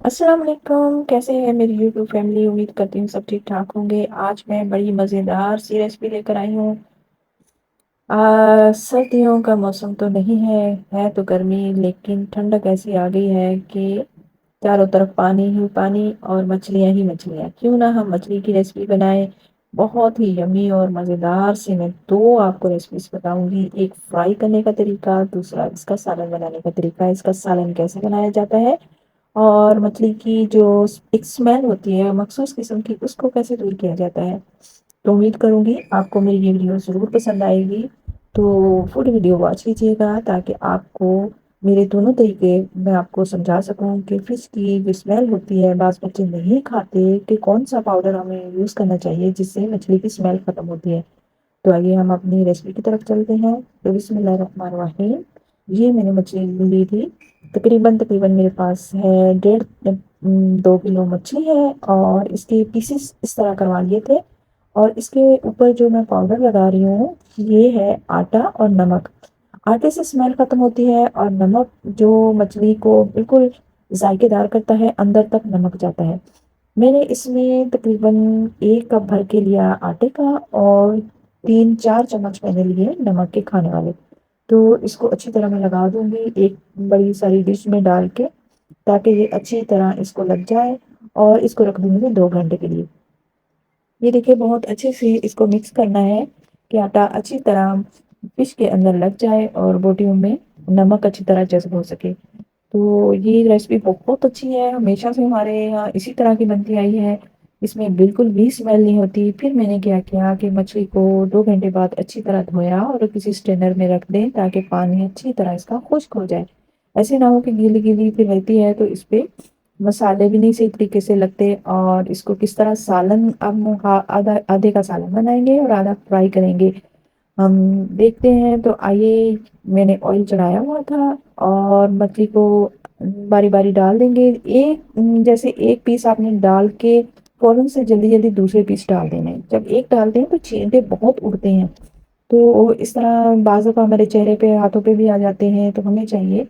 السلام علیکم، کیسے ہیں میری یوٹیوب فیملی؟ امید کرتی ہوں سب ٹھیک ٹھاک ہوں گے۔ آج میں بڑی مزیدار سی ریسپی لے کر آئی ہوں۔ سردیوں کا موسم تو نہیں ہے تو گرمی، لیکن ٹھنڈک ایسی آ گئی ہے کہ چاروں طرف پانی ہی پانی اور مچھلیاں ہی مچھلیاں۔ کیوں نہ ہم مچھلی کی ریسپی بنائیں؟ بہت ہی یمی اور مزیدار سی میں دو آپ کو ریسیپیز بتاؤں گی، ایک فرائی کرنے کا طریقہ، دوسرا اس کا سالن بنانے کا طریقہ، اس کا سالن کیسے بنایا جاتا ہے اور مچھلی کی جو ایک اسمیل ہوتی ہے مخصوص قسم کی، اس کو کیسے دور کیا جاتا ہے۔ تو امید کروں گی آپ کو میری یہ ویڈیو ضرور پسند آئے گی، تو فل ویڈیو واچ کیجیے گا تاکہ آپ کو میرے دونوں طریقے میں آپ کو سمجھا سکوں کہ فش کی جو اسمیل ہوتی ہے، بعض بچے نہیں کھاتے کہ کون سا پاؤڈر ہمیں یوز کرنا چاہیے جس سے مچھلی کی اسمیل ختم ہوتی ہے۔ تو آئیے ہم اپنی ریسیپی کی طرف چلتے ہیں۔ تو بسم اللہ الرحمن الرحیم۔ یہ میں نے مچھلی لی تھی، تقریباً میرے پاس ہے 1.5 2 کلو مچھلی ہے، اور اس کے پیسز اس طرح کروا لیے تھے۔ اور اس کے اوپر جو میں پاؤڈر لگا رہی ہوں یہ ہے آٹا اور نمک۔ آٹے سے اسمیل ختم ہوتی ہے اور نمک جو مچھلی کو بالکل ذائقے دار کرتا ہے، اندر تک نمک جاتا ہے۔ میں نے اس میں تقریباً 1 کپ بھر کے لیا آٹے کا، اور 3 4 چمچ میں نے لیے نمک کے کھانے والے۔ تو اس کو اچھی طرح میں لگا دوں گی ایک بڑی ساری ڈش میں ڈال کے، تاکہ یہ اچھی طرح اس کو لگ جائے، اور اس کو رکھ دوں گی 2 گھنٹے کے لیے۔ یہ دیکھیے بہت اچھے سے اس کو مکس کرنا ہے کہ آٹا اچھی طرح فش کے اندر لگ جائے اور بوٹیوں میں نمک اچھی طرح جذب ہو سکے۔ تو یہ ریسپی بہت اچھی ہے، ہمیشہ سے ہمارے یہاں اسی طرح کی بنتی آئی ہے، اس میں بالکل بھی اسمیل نہیں ہوتی۔ پھر میں نے کیا کیا کہ مچھلی کو 2 گھنٹے بعد اچھی طرح دھویا اور کسی سٹینر میں رکھ دیں تاکہ پانی اچھی طرح اس کا خشک ہو جائے۔ ایسے نہ ہو کہ گیلی گیلی پھر رہتی ہے تو اس پہ مسالے بھی نہیں صحیح طریقے سے لگتے۔ اور اس کو کس طرح سالن، اب آدھے کا سالن بنائیں گے اور آدھا فرائی کریں گے، ہم دیکھتے ہیں۔ تو آئیے، میں نے آئل چڑھایا ہوا تھا اور مچھلی کو باری باری ڈال دیں گے۔ جیسے ایک پیس آپ نے ڈال کے فوراً سے جلدی جلدی دوسرے پیس ڈال دینے۔ جب ایک ڈالتے ہیں تو چینٹے بہت اڑتے ہیں، تو اس طرح بعض دفعہ ہمارے چہرے پہ ہاتھوں پہ بھی آ جاتے ہیں، تو ہمیں چاہیے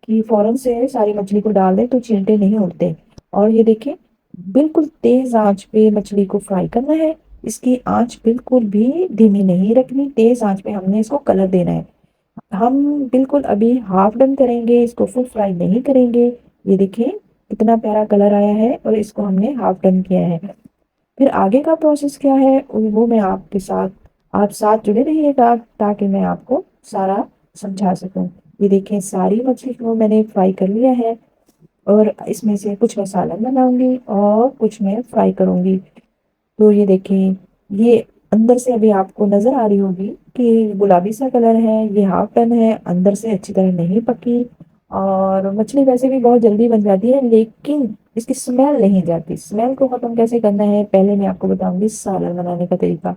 کہ فوراً سے ساری مچھلی کو ڈال دیں تو چینٹے نہیں اڑتے۔ اور یہ دیکھیں بالکل تیز آنچ پہ مچھلی کو فرائی کرنا ہے، اس کی آنچ بالکل بھی دھیمی نہیں رکھنی، تیز آنچ پہ ہم نے اس کو کلر دینا ہے۔ ہم بالکل ابھی ہاف ڈن کریں گے، اس کو فل فرائی نہیں کریں گے۔ یہ دیکھیں کتنا پیارا کلر آیا ہے اور اس کو ہم نے ہاف ڈن کیا ہے۔ پھر آگے کا پروسیس کیا ہے وہ میں آپ کے ساتھ، آپ ساتھ جڑے رہیے گا تاکہ میں آپ کو سارا سمجھا سکوں۔ یہ دیکھیں ساری مچھلی کو میں نے فرائی کر لیا ہے، اور اس میں سے کچھ میں سالن بناؤں گی اور کچھ میں فرائی کروں گی۔ تو یہ دیکھیں، یہ اندر سے ابھی آپ کو نظر آ رہی ہوگی کہ گلابی سا کلر ہے، یہ ہاف ڈن ہے، اندر سے اچھی طرح نہیں پکی۔ اور مچھلی ویسے بھی بہت جلدی بن جاتی ہے، لیکن اس کی سمیل نہیں جاتی۔ سمیل کو ختم کیسے کرنا ہے پہلے میں آپ کو بتاؤں گی سالن بنانے کا طریقہ۔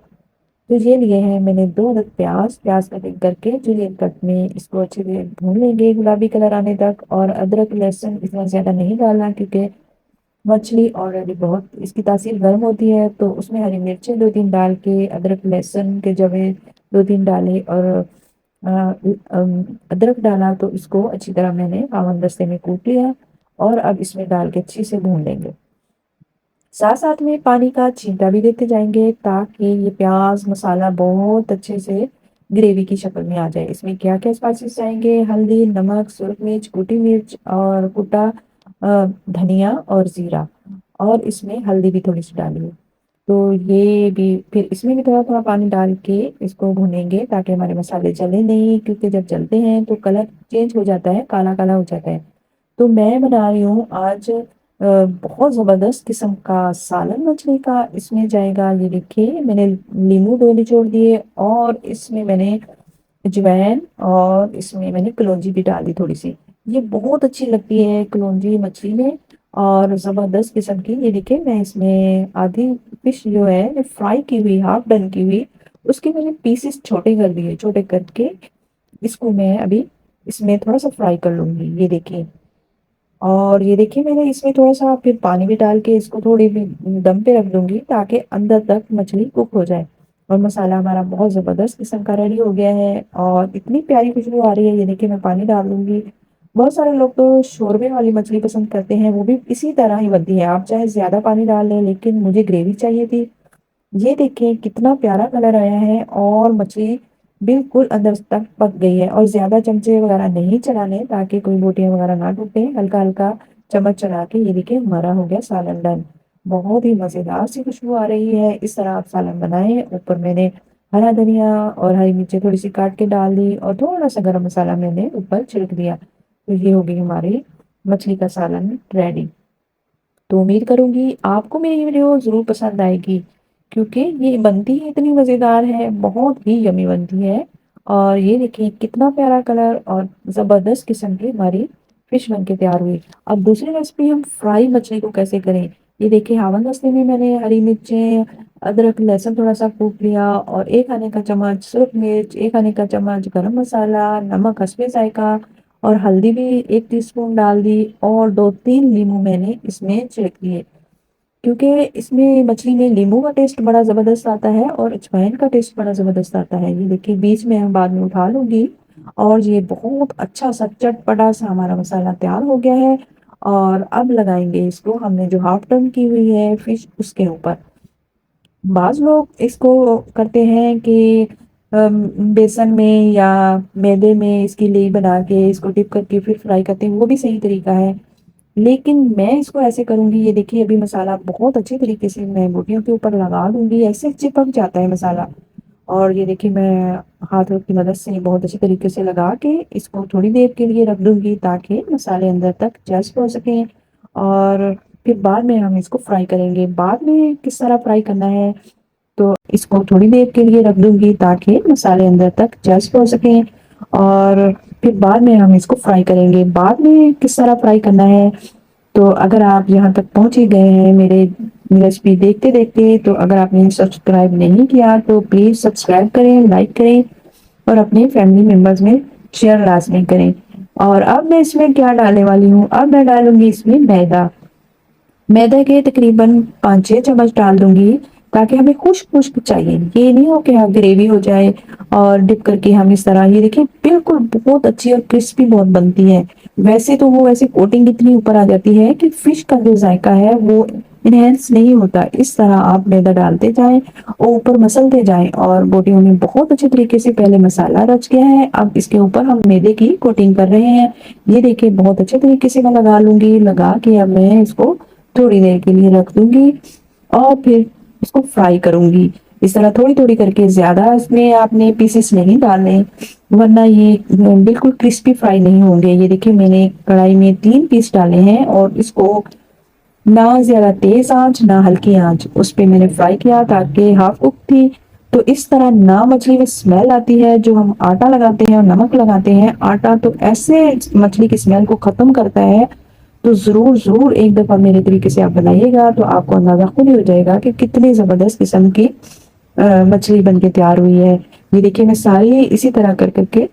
تو یہ لیے ہیں میں نے 2 عدد پیاز کٹنگ کر کے جولین کٹ میں، اس کو اچھے سے بھون لیں گے گلابی کلر آنے تک۔ اور ادرک لہسن اتنا زیادہ نہیں ڈالنا کیونکہ مچھلی آلریڈی بہت اس کی تاثیر گرم ہوتی ہے، تو اس میں ہری مرچیں 2 3 ڈال کے، ادرک لہسن کے جوے 2 3 ڈالے، اور ادرک ڈالا تو اس کو اچھی طرح میں نے ہاون دستے میں کوٹ لیا، اور اب اس میں ڈال کے اچھے سے بھون لیں گے۔ ساتھ ساتھ میں پانی کا چھینٹا بھی دیتے جائیں گے تاکہ یہ پیاز مسالہ بہت اچھے سے گریوی کی شکل میں آ جائے۔ اس میں کیا کیا اسپائسز جائیں گے: ہلدی، نمک، سرخ مرچ، کوٹی مرچ، اور کوٹا دھنیا اور زیرہ، اور اس میں ہلدی بھی تھوڑی سی ڈالیے۔ تو یہ بھی پھر اس میں بھی تھوڑا تھوڑا پانی ڈال کے اس کو بھونیں گے تاکہ ہمارے مسالے جلیں نہیں، کیونکہ جب جلتے ہیں تو کلر چینج ہو جاتا ہے، کالا کالا ہو جاتا ہے۔ تو میں بنا رہی ہوں آج بہت زبردست قسم کا سالن مچھلی کا۔ اس میں جائے گا، یہ دیکھیے میں نے لیمو 2 نچوڑ دیے، اور اس میں میں نے اجوائن، اور اس میں میں نے کلونجی بھی ڈال دی تھوڑی سی۔ یہ بہت اچھی لگتی ہے کلونجی مچھلی میں، اور زبردست قسم کی۔ یہ دیکھیں میں اس میں آدھی فش جو ہے فرائی کی ہوئی، ہاف ڈن کی ہوئی، اس کے میں نے پیسز چھوٹے کر دیے، چھوٹے کر کے اس کو میں ابھی اس میں تھوڑا سا فرائی کر لوں گی۔ یہ دیکھیں، اور یہ دیکھیں میں نے اس میں تھوڑا سا پھر پانی بھی ڈال کے اس کو تھوڑی بھی دم پہ رکھ دوں گی تاکہ اندر تک مچھلی کوک ہو جائے۔ اور مسالہ ہمارا بہت زبردست قسم کا ریڈی ہو گیا ہے، اور اتنی پیاری خوشبو آ رہی ہے۔ یہ دیکھیں میں پانی ڈال دوں گی، بہت سارے لوگ تو شوربے والی مچھلی پسند کرتے ہیں، وہ بھی اسی طرح ہی بنتی ہے، آپ چاہے زیادہ پانی ڈال لیں، لیکن مجھے گریوی چاہیے تھی۔ یہ دیکھیں کتنا پیارا کلر آیا ہے اور مچھلی بالکل اندر تک پک گئی ہے، اور زیادہ چمچے وغیرہ نہیں چلانے تاکہ کوئی بوٹیاں وغیرہ نہ ٹوٹے، ہلکا ہلکا چمچ چلا کے یہ دیکھیں ہمارا ہو گیا سالن ڈن۔ بہت ہی مزیدار سی خوشبو آ رہی ہے، اس طرح آپ سالن بنائیں۔ اوپر میں نے ہرا دھنیا اور ہری مرچیں تھوڑی سی کاٹ کے ڈال دی اور تھوڑا سا گرم مسالہ میں نے اوپر چھڑک دیا، تو یہ ہوگی ہماری مچھلی کا سالن ریڈی۔ تو امید کروں گی آپ کو میری ویڈیو ضرور پسند آئے گی، کیونکہ یہ بنتی ہی اتنی مزیدار ہے، بہت ہی یمی بنتی ہے۔ اور یہ دیکھیں کتنا پیارا کلر اور زبردست قسم کی ہماری فش بن کے تیار ہوئی۔ اب دوسری ریسیپی ہم فرائی مچھلی کو کیسے کریں، یہ دیکھیں ہاون دستے میں نے ہری مرچیں، ادرک لہسن تھوڑا سا کوٹ لیا اور 1 کھانے کا چمچ سرخ مرچ، 1 کھانے کا چمچ گرم مسالہ، نمک حسب ذائقہ اور ہلدی بھی 1 ٹی اسپون ڈال دی، اور 2-3 لیموں میں نے اس میں چھڑک دیے، کیونکہ اس میں مچھلی میں لیموں کا ٹیسٹ بڑا زبردست آتا ہے اور اجوائن کا ٹیسٹ بڑا زبردست آتا ہے۔ یہ دیکھیے بیچ میں ہم بعد میں اٹھا لوں گی، اور یہ بہت اچھا سا چٹپٹا سا ہمارا مسالہ تیار ہو گیا ہے۔ اور اب لگائیں گے اس کو ہم نے جو ہاف ٹرن کی ہوئی ہے فش اس کے اوپر۔ بعض لوگ اس کو کرتے ہیں کہ بیسن میں یا میدے میں اس کی لیئی بنا کے اس کو ڈپ کر کے پھر فرائی کرتے ہیں، وہ بھی صحیح طریقہ ہے، لیکن میں اس کو ایسے کروں گی۔ یہ دیکھیے ابھی مسالہ بہت اچھے طریقے سے میں بوٹیوں کے اوپر لگا دوں گی، ایسے چپک جاتا ہے مسالہ، اور یہ دیکھیے میں ہاتھوں کی مدد سے بہت اچھے طریقے سے لگا کے اس کو تھوڑی دیر کے لیے رکھ دوں گی تاکہ مسالے اندر تک جذب ہو سکیں، اور پھر بعد میں ہم اس کو فرائی کریں گے۔ بعد میں کس طرح فرائی کرنا ہے، تو اس کو تھوڑی دیر کے لیے رکھ دوں گی تاکہ مسالے اندر تک جذب ہو سکیں، اور پھر بعد میں ہم اس کو فرائی کریں گے۔ بعد میں کس طرح فرائی کرنا ہے، تو اگر آپ یہاں تک پہنچ ہی گئے ہیں میرے ریسیپی دیکھتے دیکھتے، تو اگر آپ نے سبسکرائب نہیں کیا تو پلیز سبسکرائب کریں، لائک کریں اور اپنے فیملی ممبرز میں شیئر لازمی کریں۔ اور اب میں اس میں کیا ڈالنے والی ہوں، اب میں ڈالوں گی اس میں میدا۔ میدے کے تقریباً 5-6 چمچ ڈال دوں گی تاکہ ہمیں خشک خشک چاہیے، یہ نہیں ہو کہ گریوی ہو جائے اور ڈپ کر کے ہم اس طرح، یہ دیکھیں بالکل بہت اچھی اور کرسپی بہت بنتی ہے۔ ویسے تو وہ ویسے کوٹنگ اتنی اوپر آ جاتی ہے کہ فش کا جو ذائقہ ہے وہ انہینس نہیں ہوتا، اس طرح آپ میدا ڈالتے جائیں اور اوپر مسلتے جائیں، اور بوٹیوں میں بہت اچھے طریقے سے پہلے مسالہ رچ گیا ہے، اب اس کے اوپر ہم میدے کی کوٹنگ کر رہے ہیں۔ یہ دیکھیں بہت اچھے طریقے سے میں لگا لوں گی، لگا کے اب میں اس کو تھوڑی دیر کے لیے رکھ دوں گی اور پھر اس کو فرائی کروں گی۔ اس طرح تھوڑی تھوڑی کر کے، زیادہ اس میں آپ نے پیسز نہیں ڈالنے ورنہ یہ بالکل کرسپی فرائی نہیں ہوں گے۔ یہ دیکھیں میں نے کڑھائی میں 3 پیس ڈالے ہیں اور اس کو نہ زیادہ تیز آنچ نہ ہلکی آنچ اس پہ میں نے فرائی کیا تاکہ ہاف کک تھی، تو اس طرح نہ مچھلی میں اسمیل آتی ہے۔ جو ہم آٹا لگاتے ہیں اور نمک لگاتے ہیں، آٹا تو ایسے مچھلی کی اسمیل کو ختم کرتا ہے، تو ضرور ضرور ایک دفعہ میرے طریقے سے آپ بنائیے گا تو آپ کو اندازہ خود ہی ہو جائے گا کہ کتنی زبردست قسم کی مچھلی بن کے تیار ہوئی ہے۔ یہ دیکھیں میں ساری اسی طرح کر کر کے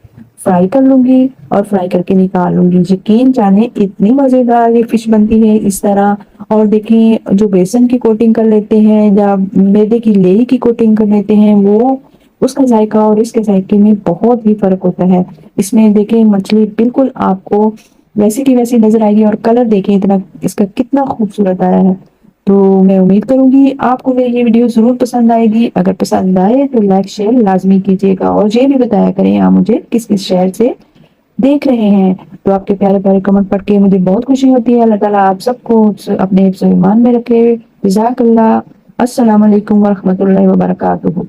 فرائی کر لوں گی اور فرائی کر کے نکال لوں گی۔ یقین جانے اتنی مزیدار یہ فش بنتی ہے اس طرح۔ اور دیکھیں جو بیسن کی کوٹنگ کر لیتے ہیں یا میدے کی لیئی کی کوٹنگ کر لیتے ہیں، وہ اس کا ذائقہ اور اس کے ذائقے میں بہت ہی فرق ہوتا ہے۔ اس میں دیکھیں مچھلی بالکل آپ کو ویسی کی ویسی نظر آئے گی، اور کلر دیکھیں اتنا اس کا کتنا خوبصورت آیا ہے۔ تو میں امید کروں گی آپ کو میری یہ ویڈیو ضرور پسند آئے گی۔ اگر پسند آئے تو لائک شیئر لازمی کیجیے گا، اور یہ بھی بتایا کریں آپ مجھے کس کس شہر سے دیکھ رہے ہیں، تو آپ کے پیارے پیارے کمنٹ پڑھ کے مجھے بہت خوشی ہوتی ہے۔ اللہ تعالیٰ آپ سب کو اپنے حفظ و ایمان میں رکھے۔ جزاک اللہ۔ السلام علیکم ورحمۃ اللہ وبرکاتہ۔